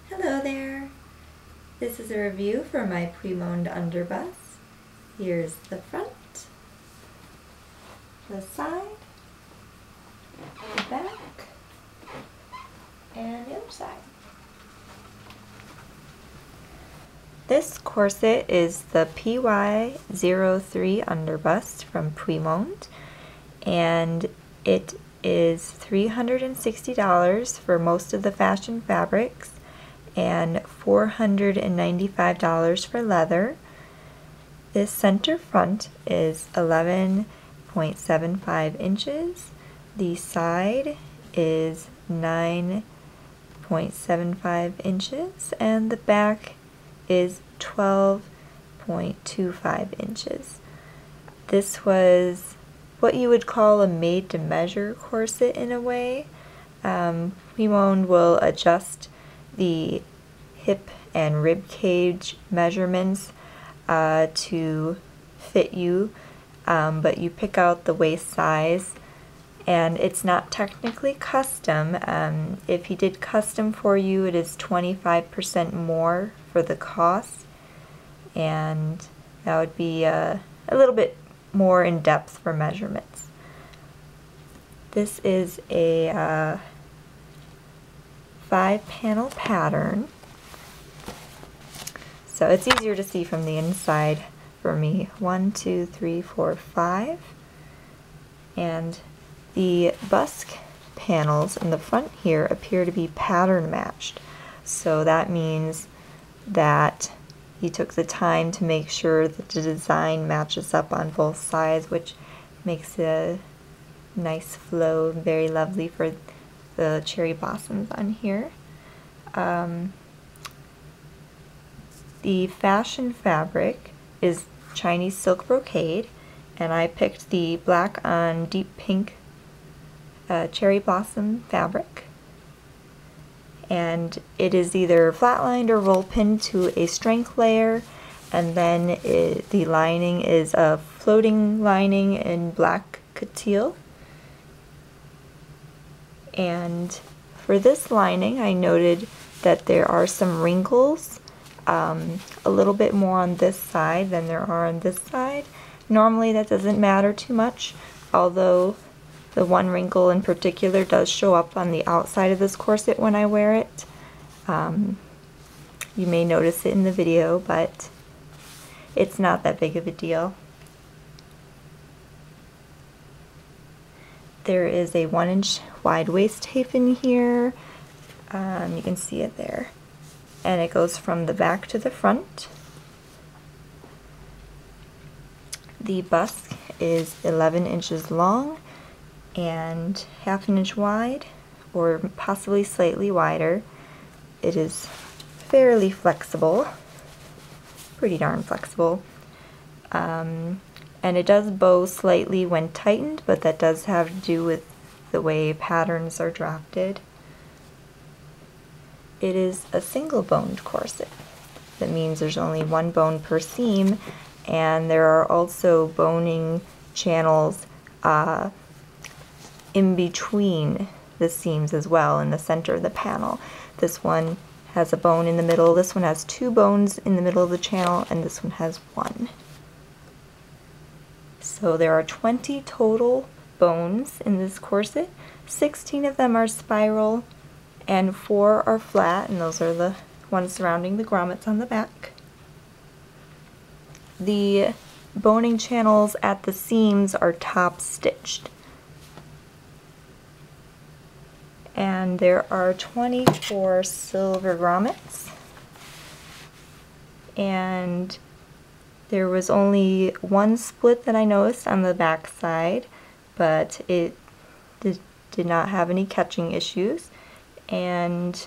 Hello there! This is a review for my Puimond Underbust. Here's the front, the side, the back, and the other side. This corset is the PY03 Underbust from Puimond, and it is $360 for most of the fashion fabrics and $495 for leather. This center front is 11.75 inches. The side is 9.75 inches, and the back is 12.25 inches. This was what you would call a made-to-measure corset in a way. Puimond will adjust the hip and rib cage measurements to fit you, but you pick out the waist size, and it's not technically custom. If he did custom for you, it is 25% more for the cost, and that would be a little bit more in depth for measurements. This is a 5-panel pattern, so it's easier to see from the inside for me. 1, 2, 3, 4, 5, and the bust panels in the front here appear to be pattern matched, so that means that he took the time to make sure that the design matches up on both sides, which makes a nice flow, very lovely for the cherry blossoms on here. The fashion fabric is Chinese silk brocade, and I picked the black on deep pink cherry blossom fabric. And it is either flat-lined or roll pinned to a strength layer, and then the lining is a floating lining in black coutil. And for this lining, I noted that there are some wrinkles, a little bit more on this side than there are on this side. Normally that doesn't matter too much, although the one wrinkle in particular does show up on the outside of this corset when I wear it. You may notice it in the video, but it's not that big of a deal. There is a 1-inch wide waist tape in here. You can see it there. And it goes from the back to the front. The bust is 11 inches long and ½ an inch wide, or possibly slightly wider. It is fairly flexible, pretty darn flexible, and it does bow slightly when tightened, but that does have to do with the way patterns are drafted. It is a single boned corset. That means there's only one bone per seam, and there are also boning channels in between the seams as well, in the center of the panel. This one has a bone in the middle, this one has 2 bones in the middle of the channel, and this one has 1. So there are 20 total bones in this corset. 16 of them are spiral and 4 are flat, and those are the ones surrounding the grommets on the back. The boning channels at the seams are top stitched. And there are 24 silver grommets, and there was only one split that I noticed on the back side, but it did not have any catching issues, and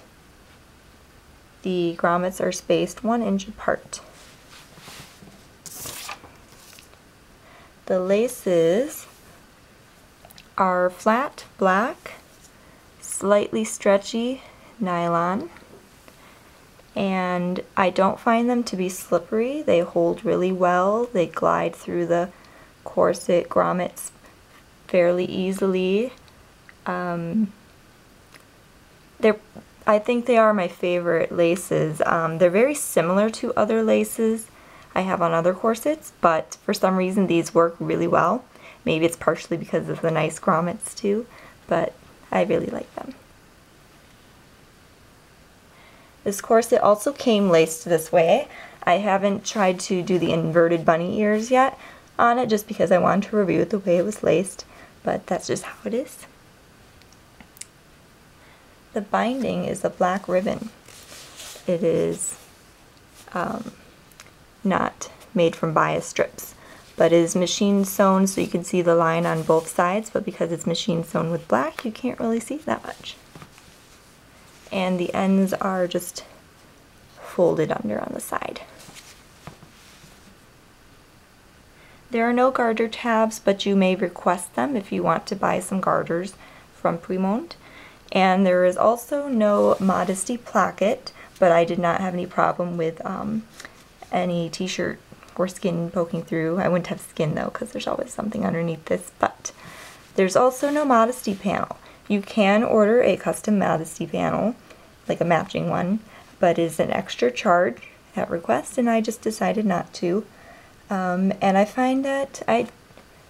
the grommets are spaced 1 inch apart. The laces are flat black, slightly stretchy nylon, and I don't find them to be slippery. They hold really well. They glide through the corset grommets fairly easily. They're I think they are my favorite laces. They're very similar to other laces I have on other corsets, but for some reason these work really well. Maybe it's partially because of the nice grommets too, but I really like them. This corset also came laced this way. I haven't tried to do the inverted bunny ears yet on it just because I wanted to review it the way it was laced, but that's just how it is. The binding is a black ribbon. It is not made from bias strips, but it is machine sewn so you can see the line on both sides, but because it's machine sewn with black, you can't really see that much. And the ends are just folded under on the side. There are no garter tabs, but you may request them if you want to buy some garters from Puimond. And there is also no Modesty placket, but I did not have any problem with any t-shirt or skin poking through. I wouldn't have skin though, because there's always something underneath this, but there's also no Modesty panel. You can order a custom Modesty panel, like a matching one, but it's an extra charge at request, and I just decided not to. And I find that I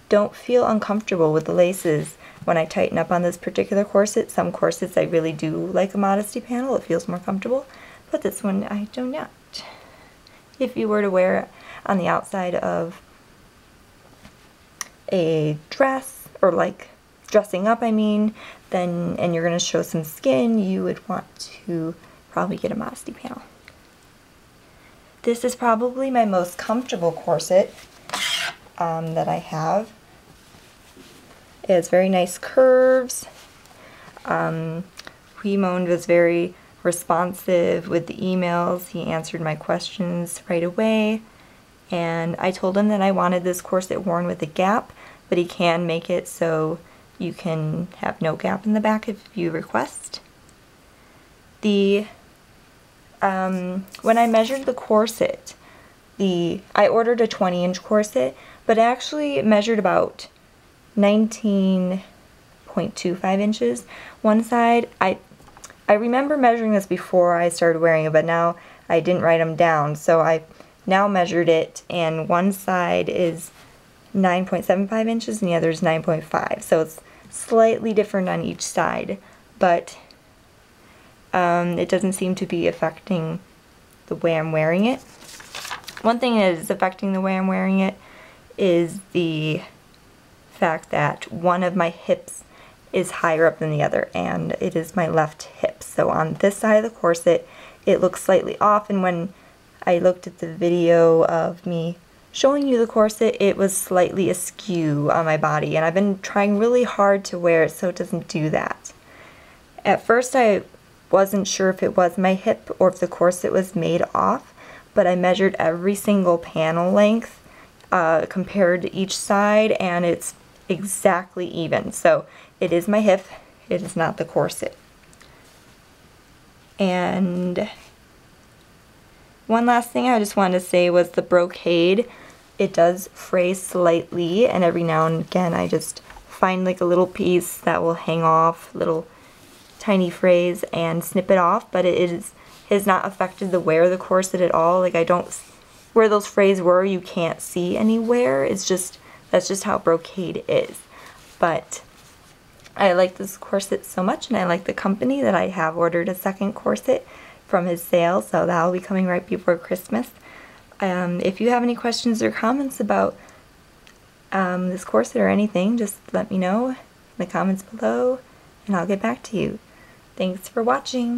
don't feel uncomfortable with the laces when I tighten up on this particular corset. Some corsets I really do like a Modesty panel, it feels more comfortable, but this one I do not. If you were to wear it on the outside of a dress, or like dressing up I mean, then, and you're going to show some skin, you would want to probably get a Modesty panel. This is probably my most comfortable corset that I have. It has very nice curves. Puimond was very responsive with the emails. He answered my questions right away. And I told him that I wanted this corset worn with a gap, but he can make it so you can have no gap in the back if you request. When I measured the corset, I ordered a 20-inch corset, but it actually measured about 19.25 inches. One side, I remember measuring this before I started wearing it, but now I didn't write them down, so I now measured it, and one side is 9.75 inches and the other is 9.5, so it's slightly different on each side, but it doesn't seem to be affecting the way I'm wearing it. One thing that is affecting the way I'm wearing it is the fact that one of my hips is higher up than the other, and it is my left hip. So on this side of the corset, it looks slightly off, and when I looked at the video of me showing you the corset, it was slightly askew on my body, and I've been trying really hard to wear it so it doesn't do that. At first I wasn't sure if it was my hip or if the corset was made off, but I measured every single panel length compared to each side, and it's exactly even. So it is my hip, it is not the corset. And one last thing I just wanted to say was the brocade. It does fray slightly, and every now and again I just find like a little piece that will hang off, little tiny frays, and snip it off, but it has not affected the wear of the corset at all. Like, I don't, where those frays were, you can't see anywhere. It's just, that's just how brocade is. But I like this corset so much, and I like the company, that I have ordered a second corset from his sale, so that'll be coming right before Christmas. If you have any questions or comments about this corset or anything, just let me know in the comments below, and I'll get back to you. Thanks for watching.